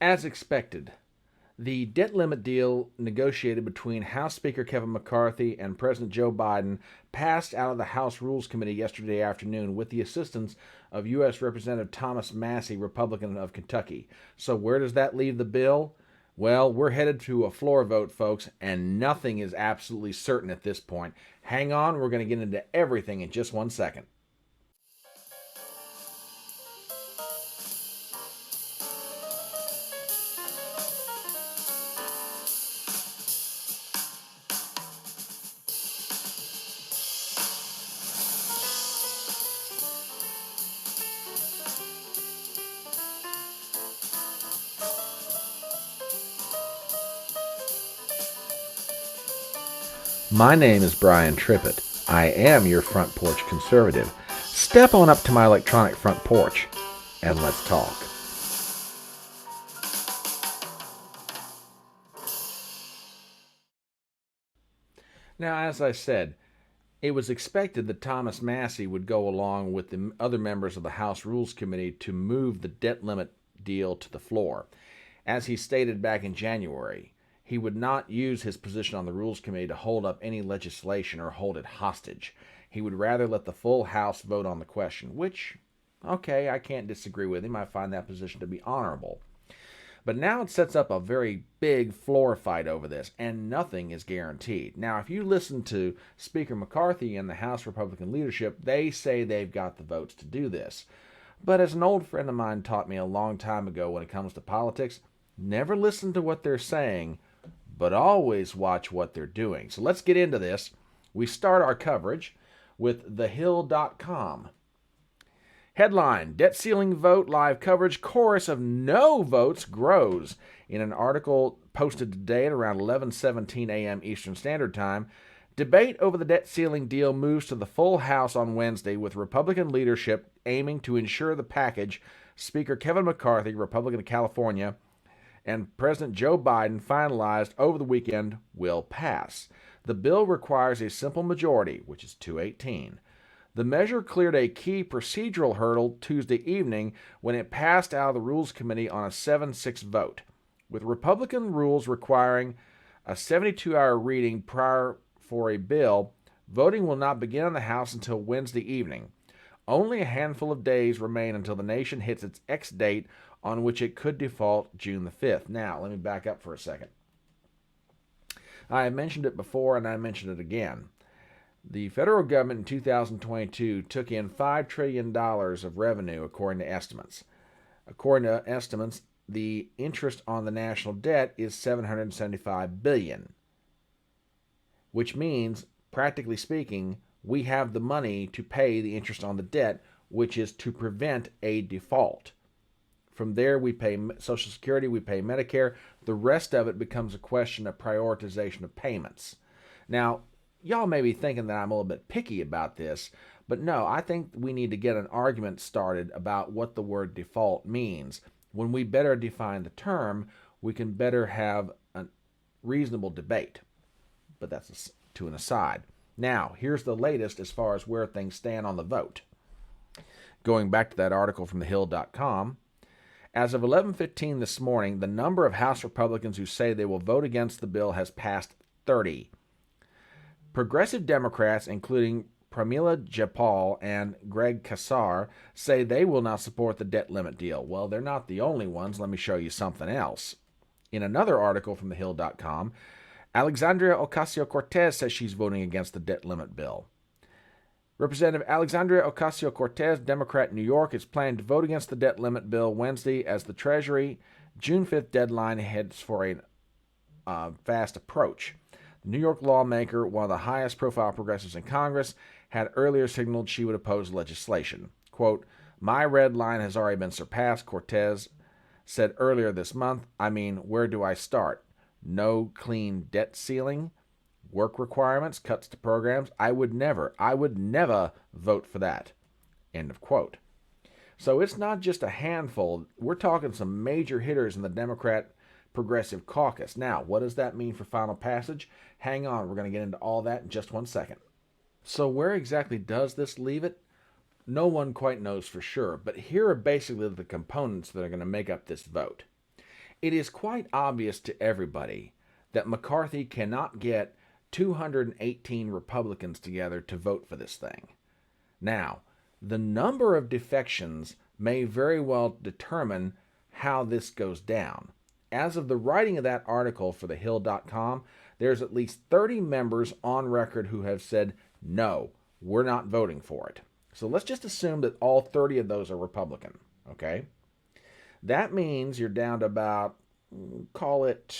As expected, the debt limit deal negotiated between House Speaker Kevin McCarthy and President Joe Biden passed out of the House Rules Committee yesterday afternoon with the assistance of U.S. Representative Thomas Massie, Republican of Kentucky. So where does that leave the bill? Well, we're headed to a floor vote, folks, and nothing is absolutely certain at this point. Hang on, we're going to get into everything in just 1 second. My name is Brian Trippett. I am your front porch conservative. Step on up to my electronic front porch and let's talk. Now, as I said, it was expected that Thomas Massie would go along with the other members of the House Rules Committee to move the debt limit deal to the floor. As he stated back in January, he would not use his position on the Rules Committee to hold up any legislation or hold it hostage. He would rather let the full House vote on the question, which, okay, I can't disagree with him. I find that position to be honorable. But now it sets up a very big floor fight over this, and nothing is guaranteed. Now, if you listen to Speaker McCarthy and the House Republican leadership, they say they've got the votes to do this. But as an old friend of mine taught me a long time ago when it comes to politics, never listen to what they're saying, but always watch what they're doing. So let's get into this. We start our coverage with thehill.com. Headline, Debt Ceiling Vote Live Coverage, Chorus of No Votes Grows. In an article posted today at around 11:17 a.m. Eastern Standard Time, debate over the debt ceiling deal moves to the full House on Wednesday with Republican leadership aiming to ensure the package Speaker Kevin McCarthy, Republican of California, and President Joe Biden finalized over the weekend will pass. The bill requires a simple majority, which is 218. The measure cleared a key procedural hurdle Tuesday evening when it passed out of the Rules Committee on a 7-6 vote. With Republican rules requiring a 72-hour reading prior for a bill, voting will not begin in the House until Wednesday evening. Only a handful of days remain until the nation hits its X date on which it could default June the 5th. Now, let me back up for a second. I have mentioned it before and I mentioned it again. The federal government in 2022 took in $5 trillion of revenue, according to estimates. According to estimates, the interest on the national debt is $775 billion, which means, practically speaking, we have the money to pay the interest on the debt, which is to prevent a default. From there, we pay Social Security, we pay Medicare. The rest of it becomes a question of prioritization of payments. Now, y'all may be thinking that I'm a little bit picky about this, but no, I think we need to get an argument started about what the word default means. When we better define the term, we can better have a reasonable debate. But that's to an aside. Now, here's the latest as far as where things stand on the vote. Going back to that article from thehill.com, as of 11:15 this morning, the number of House Republicans who say they will vote against the bill has passed 30. Progressive Democrats, including Pramila Jayapal and Greg Casar, say they will not support the debt limit deal. Well, they're not the only ones. Let me show you something else. In another article from thehill.com, Alexandria Ocasio-Cortez says she's voting against the debt limit bill. Representative Alexandria Ocasio-Cortez, Democrat in New York, is planning to vote against the debt limit bill Wednesday as the Treasury June 5th deadline heads for a fast approach. The New York lawmaker, one of the highest profile progressives in Congress, had earlier signaled she would oppose legislation. Quote, "My red line has already been surpassed," Cortez said earlier this month. "I mean, where do I start? No clean debt ceiling? Work requirements? Cuts to programs? I would never vote for that." End of quote. So it's not just a handful. We're talking some major hitters in the Democrat Progressive Caucus. Now, what does that mean for final passage? Hang on, we're going to get into all that in just 1 second. So where exactly does this leave it? No one quite knows for sure, but here are basically the components that are going to make up this vote. It is quite obvious to everybody that McCarthy cannot get 218 Republicans together to vote for this thing. Now, the number of defections may very well determine how this goes down. As of the writing of that article for thehill.com, there's at least 30 members on record who have said, no, we're not voting for it. So let's just assume that all 30 of those are Republican, okay? That means you're down to about, call it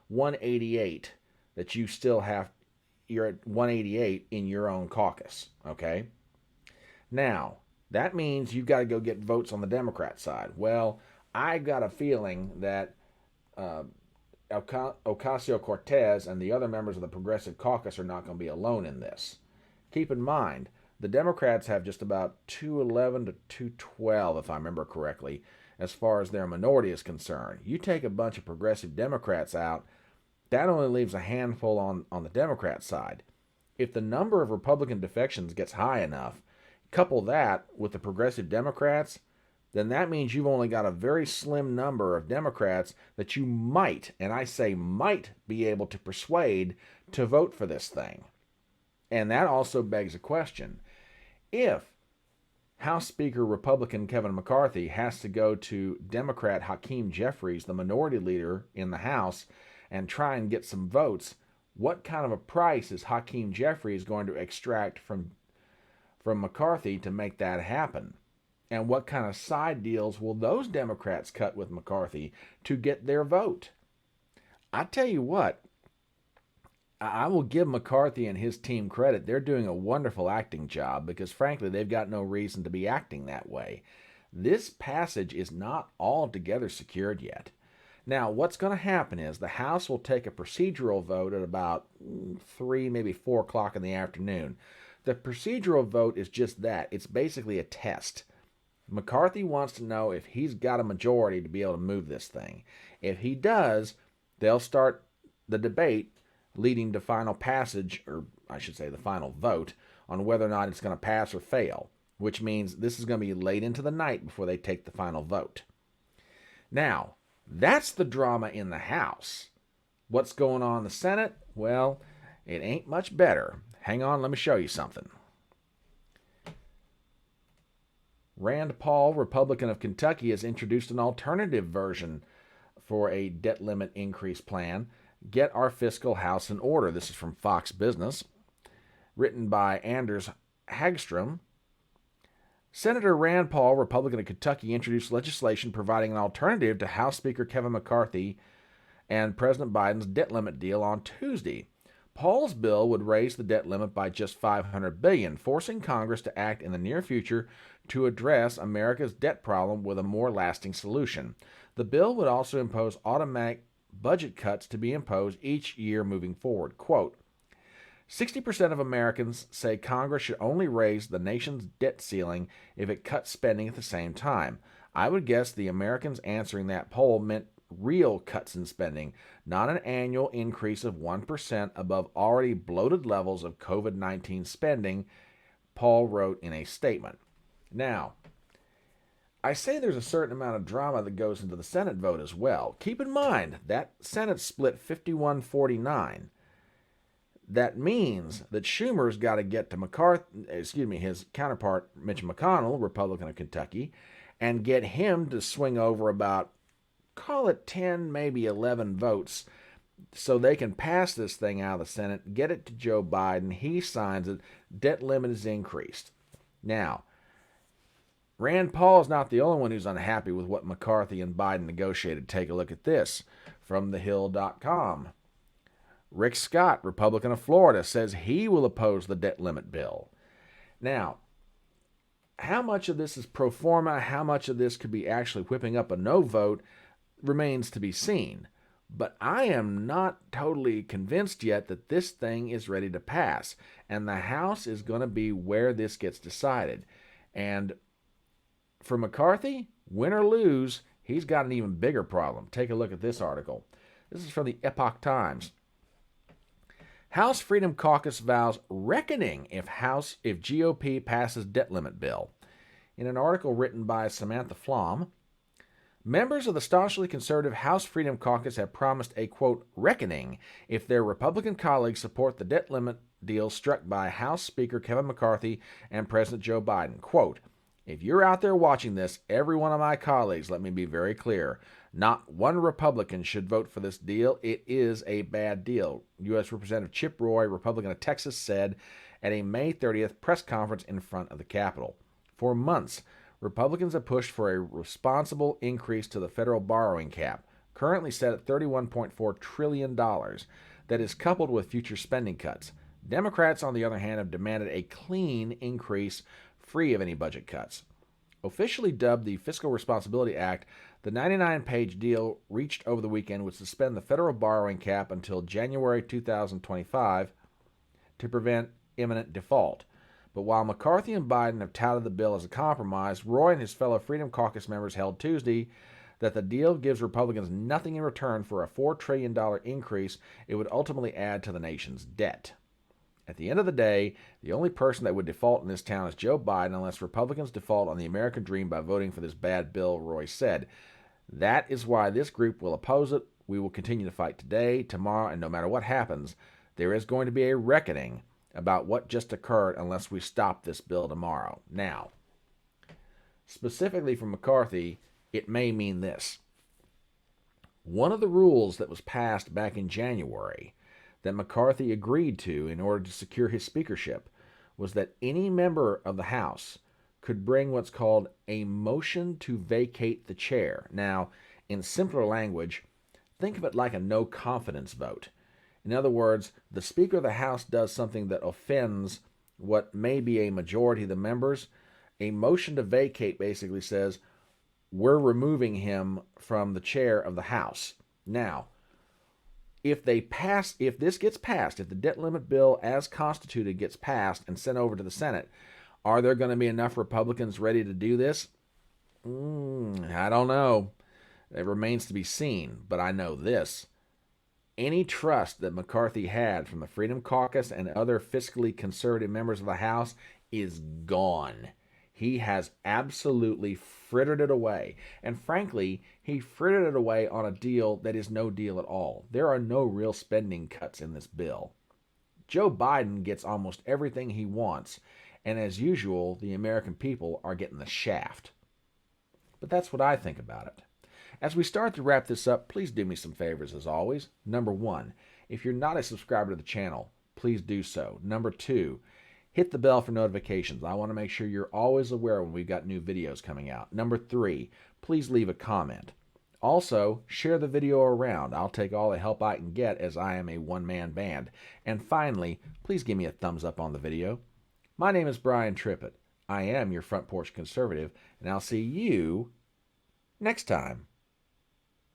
188, that you still have, you're at 188 in your own caucus, okay? Now, that means you've got to go get votes on the Democrat side. Well, I got a feeling that Ocasio-Cortez and the other members of the Progressive Caucus are not going to be alone in this. Keep in mind, the Democrats have just about 211 to 212, if I remember correctly, as far as their minority is concerned. You take a bunch of progressive Democrats out, that only leaves a handful on the Democrat side. If the number of Republican defections gets high enough, couple that with the progressive Democrats, then that means you've only got a very slim number of Democrats that you might, and I say might, be able to persuade to vote for this thing. And that also begs a question. If House Speaker Republican Kevin McCarthy has to go to Democrat Hakeem Jeffries, the minority leader in the House, and try and get some votes, what kind of a price is Hakeem Jeffries going to extract from McCarthy to make that happen? And what kind of side deals will those Democrats cut with McCarthy to get their vote? I tell you what, I will give McCarthy and his team credit. They're doing a wonderful acting job because, frankly, they've got no reason to be acting that way. This passage is not altogether secured yet. Now, what's going to happen is the House will take a procedural vote at about 3, maybe 4 o'clock in the afternoon. The procedural vote is just that. It's basically a test. McCarthy wants to know if he's got a majority to be able to move this thing. If he does, they'll start the debate leading to final passage, or I should say the final vote, on whether or not it's going to pass or fail, which means this is going to be late into the night before they take the final vote. Now, that's the drama in the House. What's going on in the Senate? Well, it ain't much better. Hang on, let me show you something. Rand Paul, Republican of Kentucky, has introduced an alternative version for a debt limit increase plan. Get our fiscal house in order. This is from Fox Business, written by Anders Hagstrom. Senator Rand Paul, Republican of Kentucky, introduced legislation providing an alternative to House Speaker Kevin McCarthy and President Biden's debt limit deal on Tuesday. Paul's bill would raise the debt limit by just $500 billion, forcing Congress to act in the near future to address America's debt problem with a more lasting solution. The bill would also impose automatic budget cuts to be imposed each year moving forward. Quote, 60% of Americans say Congress should only raise the nation's debt ceiling if it cuts spending at the same time. I would guess the Americans answering that poll meant real cuts in spending, not an annual increase of 1% above already bloated levels of COVID-19 spending, Paul wrote in a statement. Now, I say there's a certain amount of drama that goes into the Senate vote as well. Keep in mind that Senate split 51-49. That means that Schumer's got to get to his counterpart Mitch McConnell, Republican of Kentucky, and get him to swing over about, call it 10, maybe 11 votes so they can pass this thing out of the Senate, get it to Joe Biden, he signs it, debt limit is increased. Now, Rand Paul is not the only one who's unhappy with what McCarthy and Biden negotiated. Take a look at this from thehill.com. Rick Scott, Republican of Florida, says he will oppose the debt limit bill. Now, how much of this is pro forma, how much of this could be actually whipping up a no vote remains to be seen. But I am not totally convinced yet that this thing is ready to pass. And the House is going to be where this gets decided. And for McCarthy, win or lose, he's got an even bigger problem. Take a look at this article. This is from the Epoch Times. House Freedom Caucus vows reckoning if GOP passes debt limit bill. In an article written by Samantha Flom, Members of the staunchly conservative House Freedom Caucus have promised a, quote, reckoning if their Republican colleagues support the debt limit deal struck by House Speaker Kevin McCarthy and President Joe Biden. Quote, if you're out there watching this, every one of my colleagues, let me be very clear. Not one Republican should vote for this deal. It is a bad deal, U.S. Representative Chip Roy, Republican of Texas, said at a May 30th press conference in front of the Capitol. For months, Republicans have pushed for a responsible increase to the federal borrowing cap, currently set at $31.4 trillion, that is coupled with future spending cuts. Democrats, on the other hand, have demanded a clean increase free of any budget cuts. Officially dubbed the Fiscal Responsibility Act, the 99-page deal reached over the weekend would suspend the federal borrowing cap until January 2025 to prevent imminent default. But while McCarthy and Biden have touted the bill as a compromise, Roy and his fellow Freedom Caucus members held Tuesday that the deal gives Republicans nothing in return for a $4 trillion increase it would ultimately add to the nation's debt. At the end of the day, the only person that would default in this town is Joe Biden unless Republicans default on the American dream by voting for this bad bill, Roy said. That is why this group will oppose it. We will continue to fight today, tomorrow, and no matter what happens, there is going to be a reckoning about what just occurred unless we stop this bill tomorrow. Now, specifically for McCarthy, it may mean this. One of the rules that was passed back in January that McCarthy agreed to in order to secure his speakership was that any member of the House could bring what's called a motion to vacate the chair. Now, in simpler language, think of it like a no-confidence vote. In other words, the Speaker of the House does something that offends what may be a majority of the members. A motion to vacate basically says, we're removing him from the chair of the House. Now, if this gets passed, if the debt limit bill as constituted gets passed and sent over to the Senate, are there going to be enough Republicans ready to do this? I don't know. It remains to be seen, but I know this. Any trust that McCarthy had from the Freedom Caucus and other fiscally conservative members of the House is gone. He has absolutely frittered it away. And frankly, he frittered it away on a deal that is no deal at all. There are no real spending cuts in this bill. Joe Biden gets almost everything he wants, and as usual, the American people are getting the shaft. But that's what I think about it. As we start to wrap this up, please do me some favors as always. Number 1, if you're not a subscriber to the channel, please do so. Number 2, hit the bell for notifications. I want to make sure you're always aware when we've got new videos coming out. Number 3, please leave a comment. Also, share the video around. I'll take all the help I can get as I am a one-man band. And finally, please give me a thumbs up on the video. My name is Brian Trippett. I am your Front Porch Conservative, and I'll see you next time.